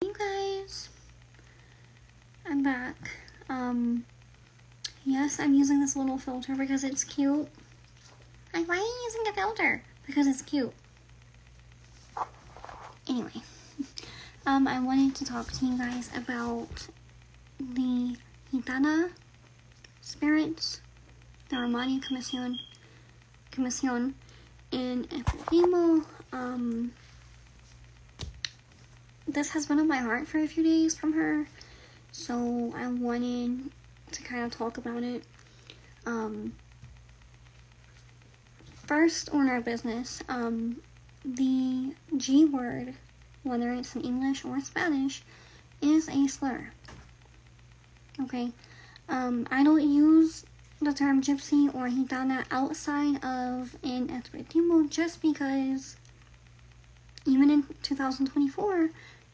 You guys, I'm back. Yes, I'm using this little filter because it's cute. Like, why are you using the filter? Because it's cute. Anyway, I wanted to talk to you guys about the Gitana spirits, the Romani-rooted, and Epidemo. This has been on my heart for a few days from her, so I wanted to kind of talk about it. First order of business, the G word, whether it's in English or Spanish, is a slur. Okay, I don't use the term gypsy or gitana outside of an espiritismo just because even in 2024,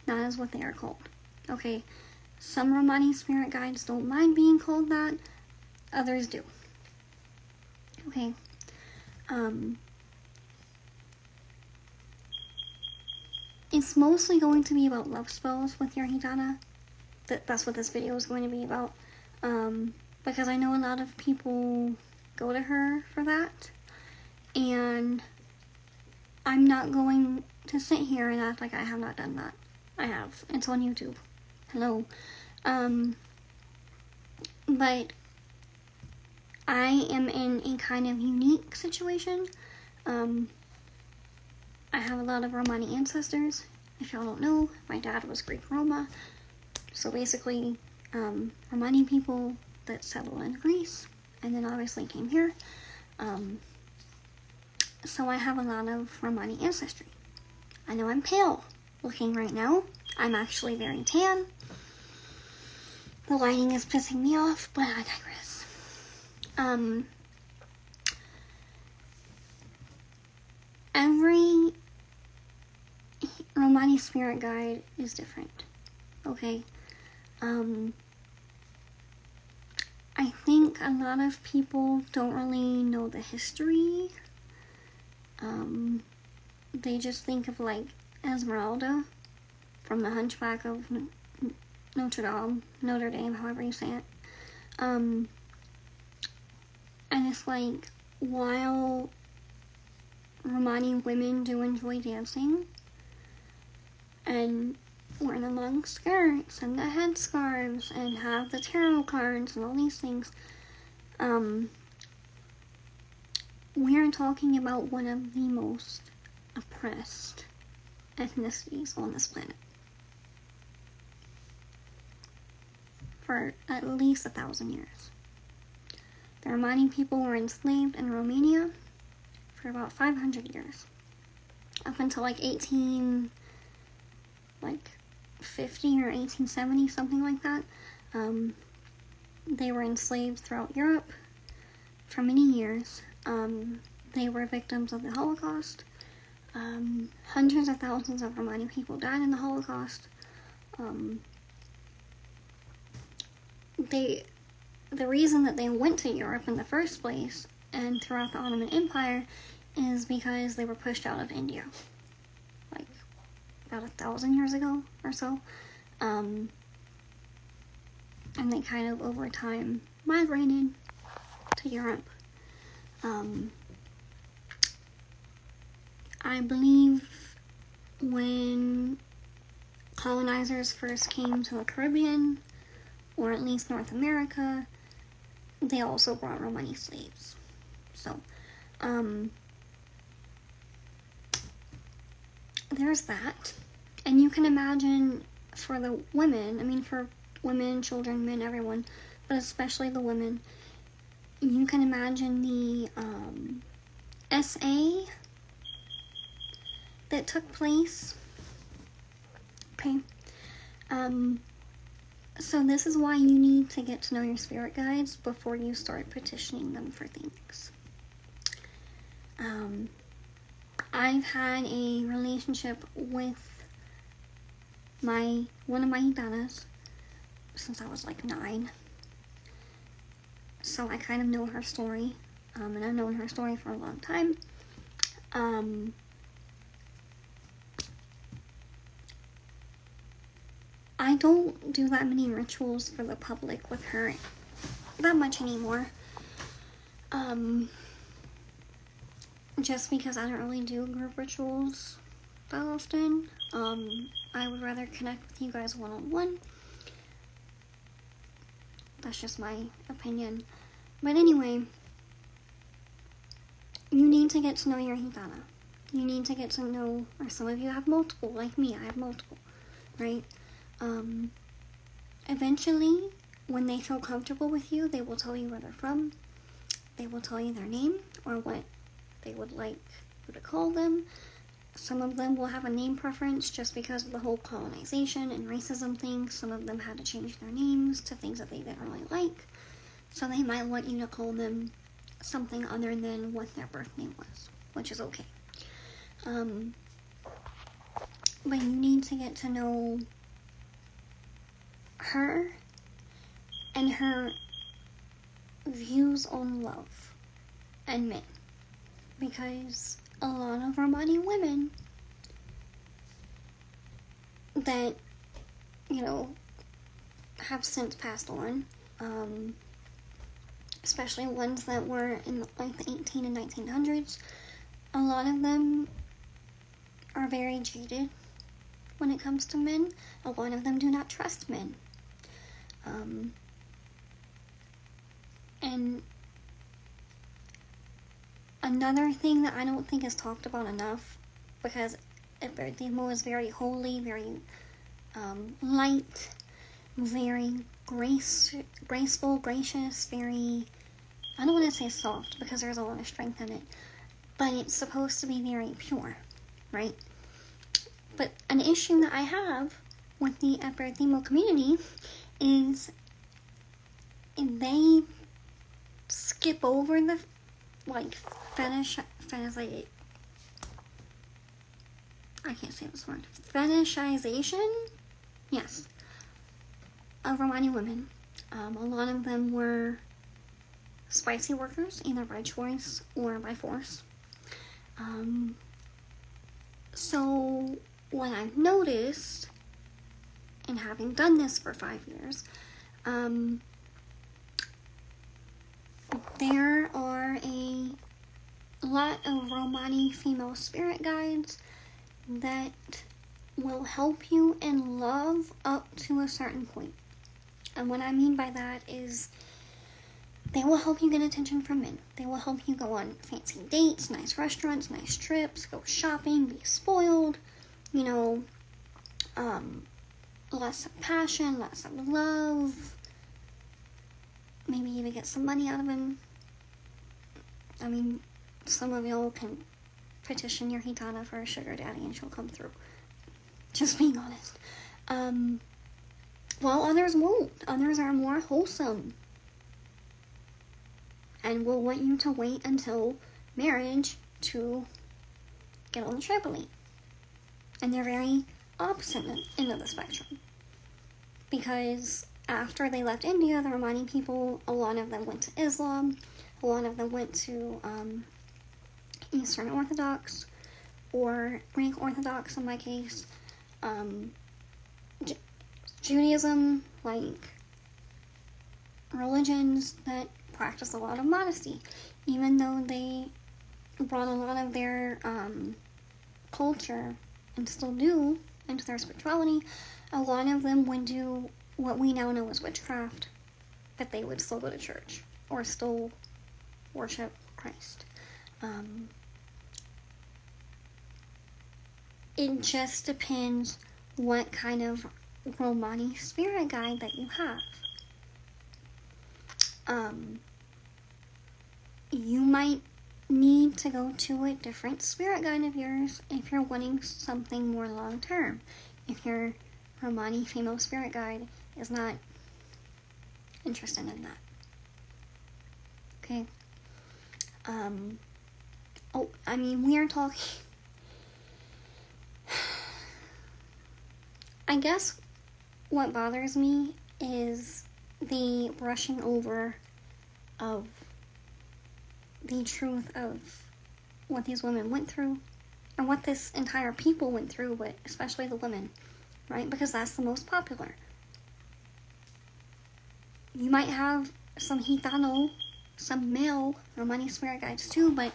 that is what they are called. Okay, some Romani spirit guides don't mind being called that, others do. Okay, it's mostly going to be about love spells with your Gitana. That's what this video is going to be about. Because I know a lot of people go to her for that. And I'm not going to sit here and act like I have not done that. I have. It's on YouTube. Hello. But I am in a kind of unique situation. I have a lot of Romani ancestors. If y'all don't know, my dad was Greek Roma. So basically, Romani people that settled in Greece and then obviously came here. So I have a lot of Romani ancestry. I know I'm pale looking right now. I'm actually very tan. The lighting is pissing me off, but I digress. Every Romani spirit guide is different. Okay. I think a lot of people don't really know the history. They just think of like Esmeralda from the Hunchback of Notre Dame, however you say it. And it's like, while Romani women do enjoy dancing and wear the long skirts and the headscarves and have the tarot cards and all these things, we're talking about one of the most oppressed ethnicities on this planet for at least 1,000 years. The Romani people were enslaved in Romania for about 500 years, up until like 1850 or 1870, something like that. They were enslaved throughout Europe for many years. They were victims of the Holocaust. Hundreds of thousands of Romani people died in the Holocaust. The reason that they went to Europe in the first place and throughout the Ottoman Empire is because they were pushed out of India, like about 1,000 years ago or so. And they kind of over time migrated to Europe. I believe when colonizers first came to the Caribbean, or at least North America, they also brought Romani slaves. So, there's that. And you can imagine for the women, I mean for women, children, men, everyone, but especially the women, you can imagine the SA that took place. Okay. So this is why you need to get to know your spirit guides before you start petitioning them for things. I've had a relationship with one of my Gitanas since I was like 9. So I kind of know her story, and I've known her story for a long time. I don't do that many rituals for the public with her that much anymore. Just because I don't really do group rituals that often. I would rather connect with you guys one-on-one. That's just my opinion. But anyway, you need to get to know your Gitana. You need to get to know, or some of you have multiple, like me, I have multiple, right? Eventually, when they feel comfortable with you, they will tell you where they're from. They will tell you their name, or what they would like you to call them. Some of them will have a name preference just because of the whole colonization and racism thing. Some of them had to change their names to things that they didn't really like. So they might want you to call them something other than what their birth name was, which is okay. But you need to get to know her and her views on love and men. Because a lot of Romani women that, you know, have since passed on, especially ones that were in like the 18 and 1900s, a lot of them are very jaded when it comes to men. A lot of them do not trust men. And another thing that I don't think is talked about enough, because Epertimo is very holy, very light, very graceful, gracious, very, I don't want to say soft because there's a lot of strength in it, but it's supposed to be very pure, right? But an issue that I have with the Epertimo community is they skip over the fetishization, yes, of Romani women. A lot of them were spicy workers, either by choice or by force. So what I've noticed, in having done this for 5 years, there are a lot of Romani female spirit guides that will help you in love up to a certain point. And what I mean by that is they will help you get attention from men. They will help you go on fancy dates, nice restaurants, nice trips, go shopping, be spoiled, you know, lots of passion, lots of love, maybe even get some money out of him. I mean, some of y'all can petition your Gitana for a sugar daddy and she'll come through. Just being honest. While others won't. Others are more wholesome and will want you to wait until marriage to get on the trampoline. And they're very opposite end of the spectrum. Because after they left India, the Romani people, a lot of them went to Islam, a lot of them went to Eastern Orthodox, or Greek Orthodox in my case, Judaism, like religions that practice a lot of modesty, even though they brought a lot of their culture, and still do, into their spirituality. A lot of them would do what we now know as witchcraft, but they would still go to church or still worship Christ. It just depends what kind of Romani spirit guide that you have. You might need to go to a different spirit guide of yours if you're wanting something more long term. If your Romani female spirit guide is not interested in that. Okay? We are talking. I guess what bothers me is the brushing over of the truth of what these women went through, and what this entire people went through, but especially the women. right? Because that's the most popular. You might have some Gitano, some male Romani spirit guides too, but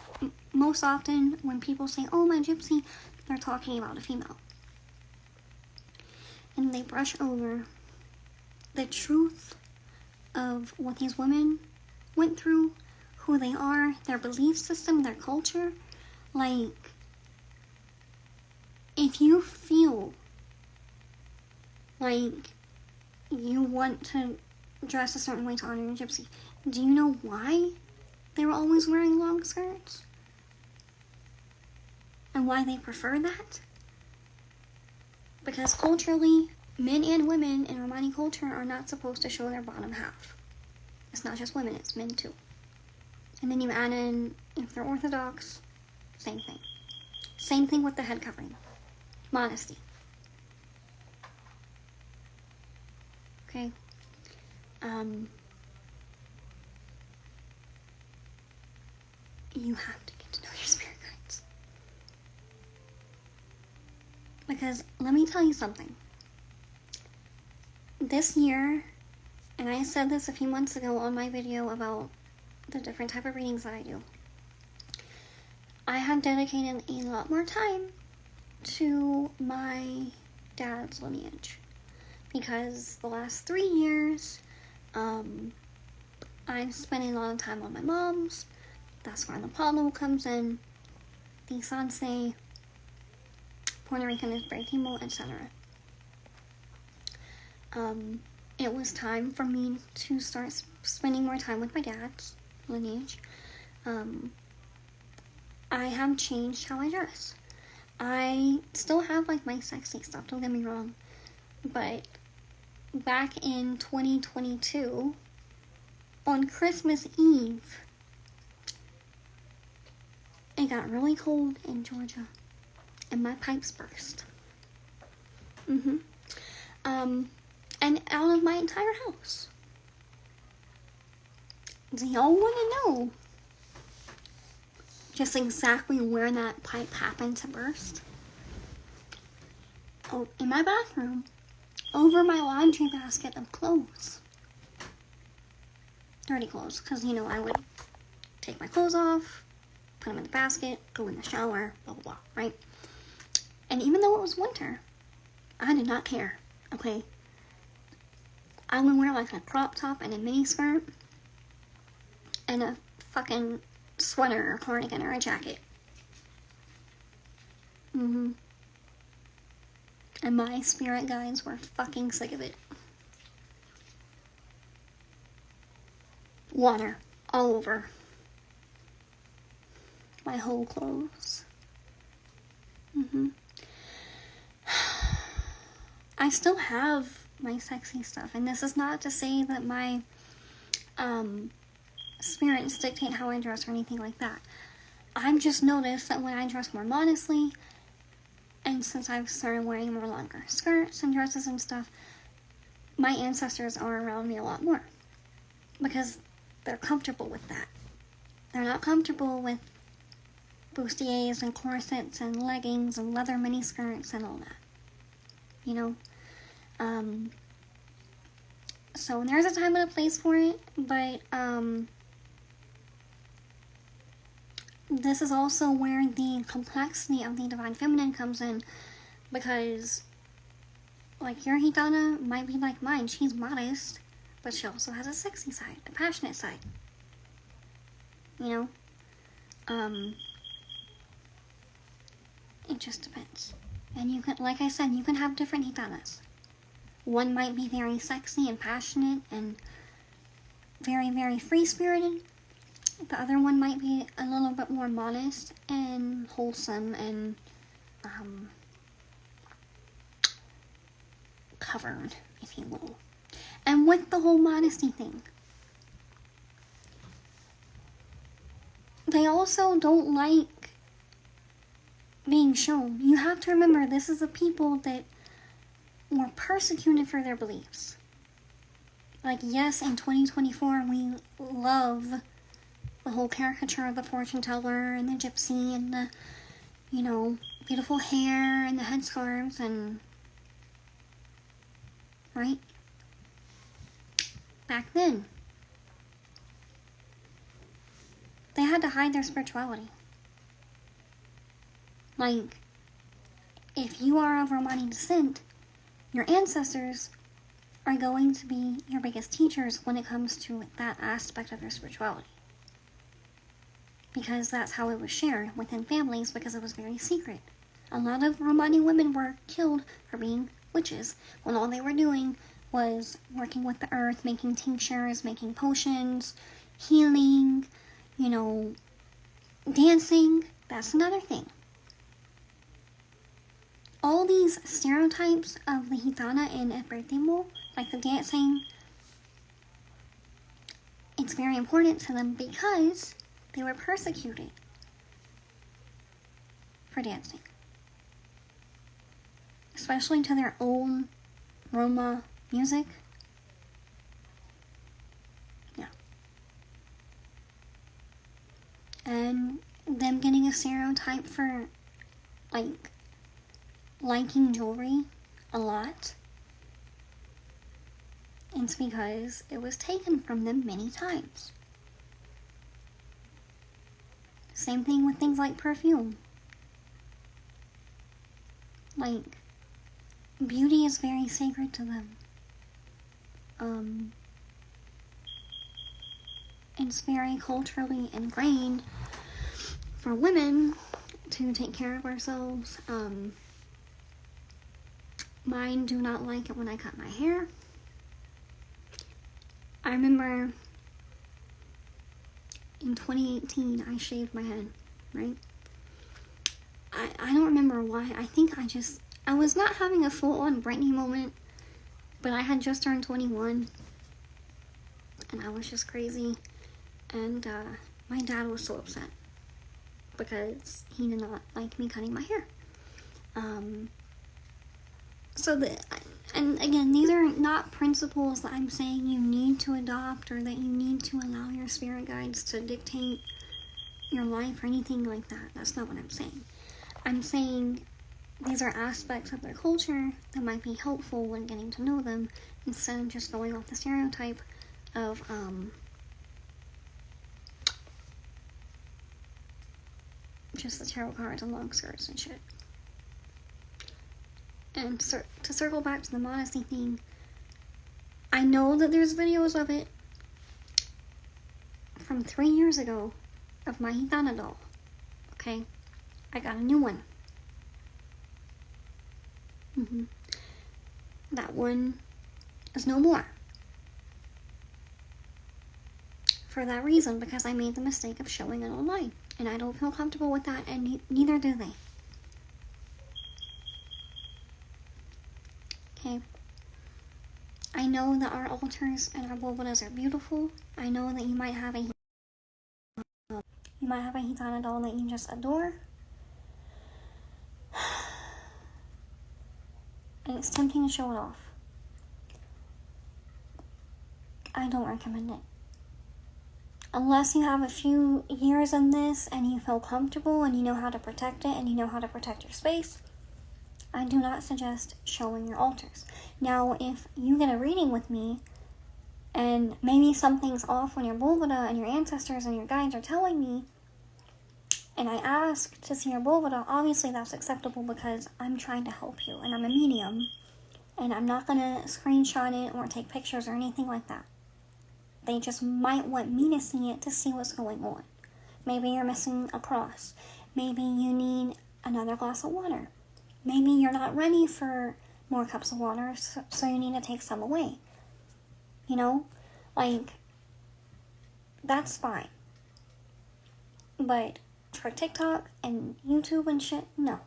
most often when people say, oh, my gypsy, they're talking about a female. And they brush over the truth of what these women went through, who they are, their belief system, their culture. Like, if you feel like you want to dress a certain way to honor a gypsy, do you know why they were always wearing long skirts? And why they prefer that? Because culturally, men and women in Romani culture are not supposed to show their bottom half. It's not just women, it's men too. And then you add in, if they're Orthodox, same thing. Same thing with the head covering. Modesty. Okay? You have to get to know your spirit guides. Because, let me tell you something. This year, and I said this a few months ago on my video about the different type of readings that I do, I have dedicated a lot more time to my dad's lineage. Because the last 3 years, I've spent a lot of time on my mom's. That's where the Pablo comes in, the Sanse, Puerto Rican is Brahimo, etc. It was time for me to start spending more time with my dad's lineage. I have changed how I dress. I still have like my sexy stuff, don't get me wrong, but back in 2022, on Christmas Eve, it got really cold in Georgia, and my pipes burst. And out of my entire house. Do y'all want to know just exactly where that pipe happened to burst? Oh, in my bathroom, over my laundry basket of clothes. Dirty clothes, because, you know, I would take my clothes off, put them in the basket, go in the shower, blah, blah, blah, right? And even though it was winter, I did not care, okay? I would wear like a crop top and a mini skirt and a fucking sweater or cardigan or a jacket. And my spirit guides were fucking sick of it. Water all over my whole clothes. I still have my sexy stuff, and this is not to say that my spirits dictate how I dress or anything like that. I've just noticed that when I dress more modestly, and since I've started wearing more longer skirts and dresses and stuff, my ancestors are around me a lot more, because they're comfortable with that. They're not comfortable with bustiers and corsets and leggings and leather miniskirts and all that, you know? So there's a time and a place for it, but this is also where the complexity of the divine feminine comes in, because like your Gitana might be like mine. She's modest, but she also has a sexy side, a passionate side, you know? It just depends. And you can, like I said, you can have different Gitanas. One might be very sexy and passionate and very, very free-spirited. The other one might be a little bit more modest and wholesome and covered, if you will. And with the whole modesty thing, they also don't like being shown. You have to remember, this is a people that were persecuted for their beliefs. Like, yes, in 2024, we love the whole caricature of the fortune teller and the gypsy and the, you know, beautiful hair and the headscarves and right? Back then, they had to hide their spirituality. Like, if you are of Romani descent, your ancestors are going to be your biggest teachers when it comes to that aspect of your spirituality. Because that's how it was shared within families, because it was very secret. A lot of Romani women were killed for being witches, when all they were doing was working with the earth, making tinctures, making potions, healing, dancing. That's another thing. All these stereotypes of the Gitana and El Bertimo, like the dancing, it's very important to them because they were persecuted for dancing. Especially to their own Roma music. Yeah. And them getting a stereotype for, liking jewelry a lot. It's because it was taken from them many times. Same thing with things like perfume. Beauty is very sacred to them. It's very culturally ingrained for women to take care of ourselves. Mine do not like it when I cut my hair. I remember in 2018 I shaved my head, right? I don't remember why. I think I was not having a full-on Britney moment, but I had just turned 21 and I was just crazy, and my dad was so upset because he did not like me cutting my hair. And again, these are not principles that I'm saying you need to adopt or that you need to allow your spirit guides to dictate your life or anything like that. That's not what I'm saying. I'm saying these are aspects of their culture that might be helpful when getting to know them, instead of just going off the stereotype of just the tarot cards and long skirts and shit. And to circle back to the modesty thing, I know that there's videos of it from 3 years ago of my Gitana doll. Okay? I got a new one. That one is no more. For that reason, because I made the mistake of showing it online. And I don't feel comfortable with that, and neither do they. Okay? I know that our altars and our bobodas are beautiful. I know that you might have a Gitana doll that you just adore. And it's tempting to show it off. I don't recommend it. Unless you have a few years in this and you feel comfortable and you know how to protect it and you know how to protect your space, I do not suggest showing your altars. Now, if you get a reading with me and maybe something's off when your Bovada and your ancestors and your guides are telling me, and I ask to see your Bovada, obviously that's acceptable because I'm trying to help you and I'm a medium, and I'm not going to screenshot it or take pictures or anything like that. They just might want me to see it to see what's going on. Maybe you're missing a cross. Maybe you need another glass of water. Maybe you're not ready for more cups of water, so you need to take some away. That's fine. But for TikTok and YouTube and shit, no.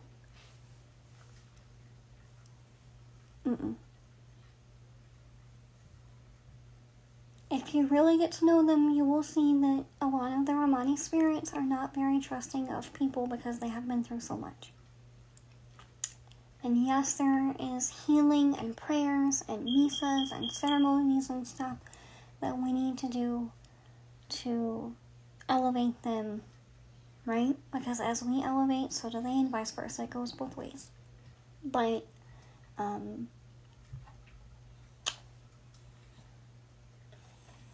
If you really get to know them, you will see that a lot of the Romani spirits are not very trusting of people because they have been through so much. And yes, there is healing and prayers and misas and ceremonies and stuff that we need to do to elevate them, right? Because as we elevate, so do they, and vice versa. It goes both ways. But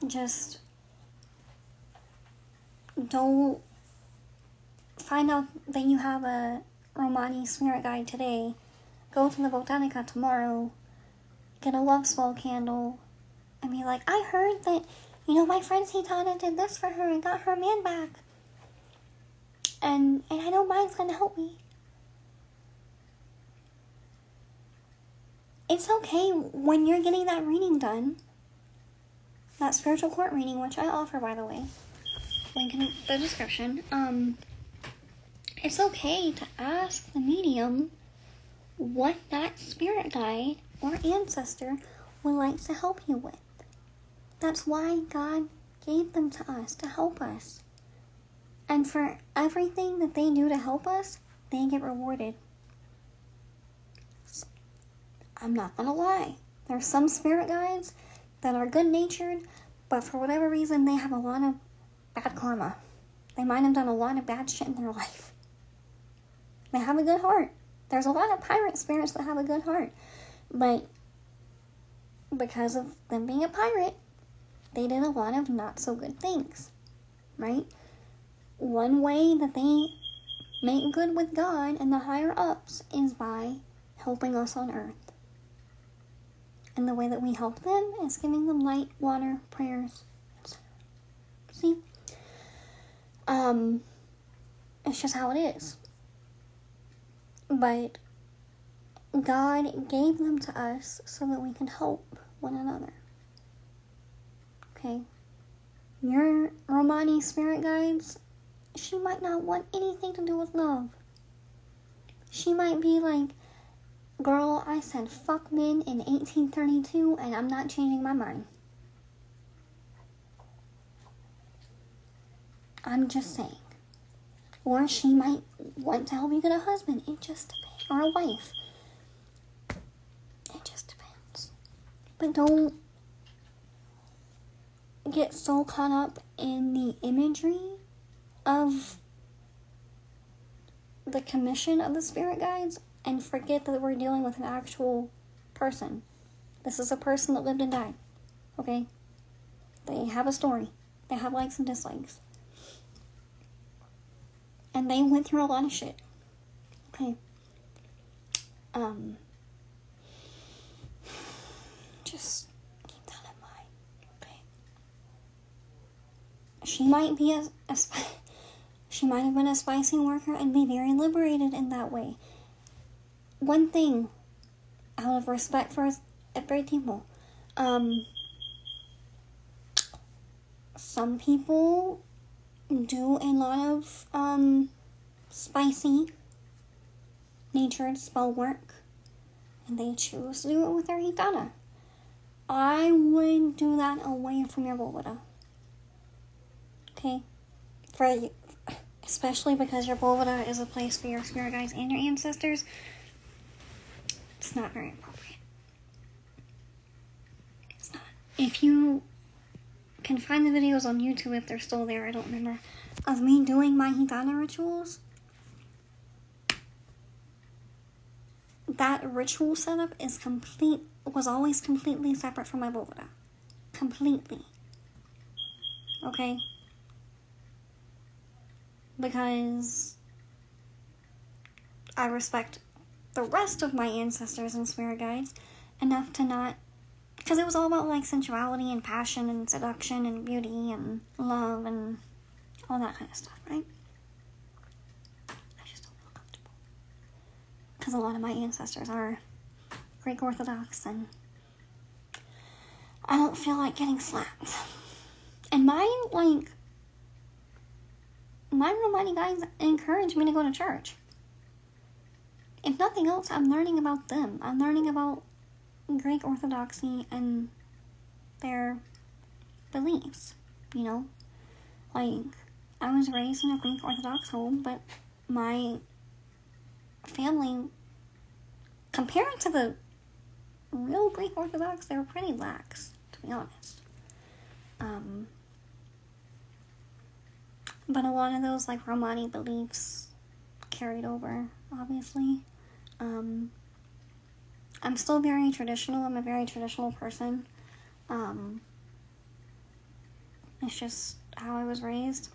just don't find out that you have a Romani spirit guide today. Go to the Botanica tomorrow, get a love spell candle, and be like, I heard that, my friend Gitana did this for her and got her man back. And I know mine's gonna help me. It's okay when you're getting that reading done, that spiritual court reading, which I offer, by the way, link in the description. It's okay to ask the medium what that spirit guide or ancestor would like to help you with. That's why God gave them to us, to help us. And for everything that they do to help us, they get rewarded. I'm not gonna lie. There's some spirit guides that are good-natured, but for whatever reason, they have a lot of bad karma. They might have done a lot of bad shit in their life. They have a good heart. There's a lot of pirate spirits that have a good heart. But because of them being a pirate, they did a lot of not-so-good things. Right? One way that they make good with God and the higher-ups is by helping us on earth. And the way that we help them is giving them light, water, prayers, etc. See? It's just how it is. But God gave them to us so that we can help one another. Okay? Your Romani spirit guides, she might not want anything to do with love. She might be like, girl, I said fuck men in 1832 and I'm not changing my mind. I'm just saying. Or she might want to help you get a husband. It just depends. Or a wife. It just depends. But don't get so caught up in the imagery of the commission of the spirit guides and forget that we're dealing with an actual person. This is a person that lived and died. Okay? They have a story. They have likes and dislikes. And they went through a lot of shit. Okay? Just keep that in mind. Okay? She might be she might have been a spicy worker and be very liberated in that way. One thing, out of respect for every people, some people do a lot of spicy natured spell work, and they choose to do it with their Gitana. I would do that away from your Boveda. Okay? Especially because your Boveda is a place for your spirit guides and your ancestors. It's not very appropriate. It's not. If you can find the videos on YouTube, if they're still there, I don't remember, of me doing my Gitana rituals, that ritual setup was always completely separate from my Boveda. Completely. Okay? Because I respect the rest of my ancestors and spirit guides enough to not, because it was all about like sensuality and passion and seduction and beauty and love and all that kind of stuff, right? I just don't feel comfortable because a lot of my ancestors are Greek Orthodox and I don't feel like getting slapped. And my Romani guides encourage me to go to church. If nothing else, I'm learning about them. I'm learning about Greek Orthodoxy and their beliefs, Like, I was raised in a Greek Orthodox home, but my family, compared to the real Greek Orthodox, they were pretty lax, to be honest. But a lot of those, like, Romani beliefs carried over, obviously. I'm still very traditional. I'm a very traditional person. It's just how I was raised.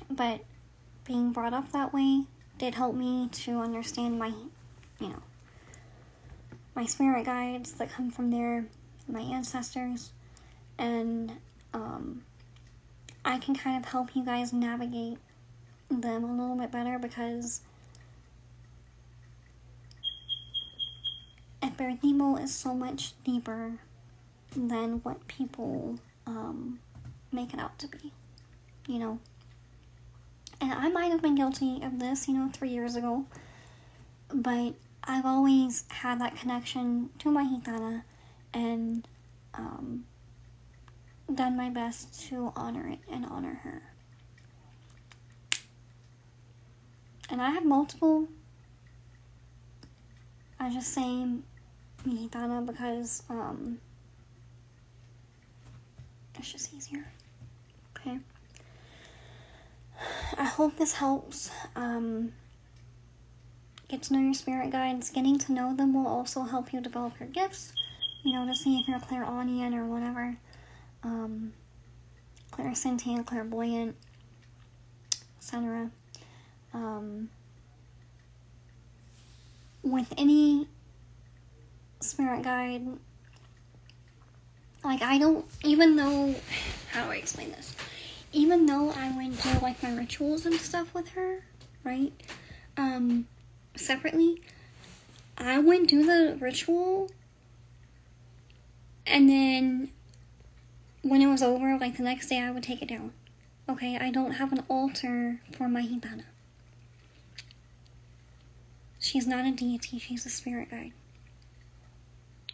But being brought up that way did help me to understand my, my spirit guides that come from there, my ancestors, and I can kind of help you guys navigate them a little bit better, because Espiritismo is so much deeper than what people make it out to be, And I might have been guilty of this, 3 years ago, but I've always had that connection to my Gitana, and done my best to honor it and honor her. And I have multiple. I just say Gitana because it's just easier. Okay. I hope this helps. Get to know your spirit guides. Getting to know them will also help you develop your gifts. To see if you're clairaudient or whatever. Clairsentient, clairvoyant, etc. With any spirit guide, like I don't, even though, how do I explain this? Even though I would do like my rituals and stuff with her, right? Separately, I would do the ritual, and then when it was over, like the next day, I would take it down. Okay, I don't have an altar for my Gitana. She's not a deity, she's a spirit guide.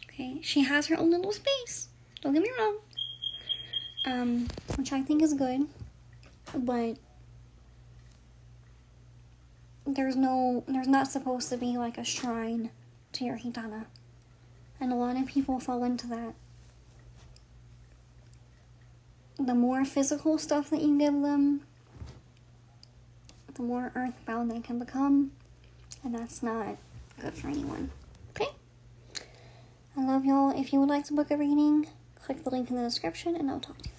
Okay, she has her own little space. Don't get me wrong. Which I think is good, but there's not supposed to be like a shrine to your Gitana. And a lot of people fall into that. The more physical stuff that you give them, the more earthbound they can become. And that's not good for anyone. Okay? I love y'all. If you would like to book a reading, click the link in the description and I'll talk to you.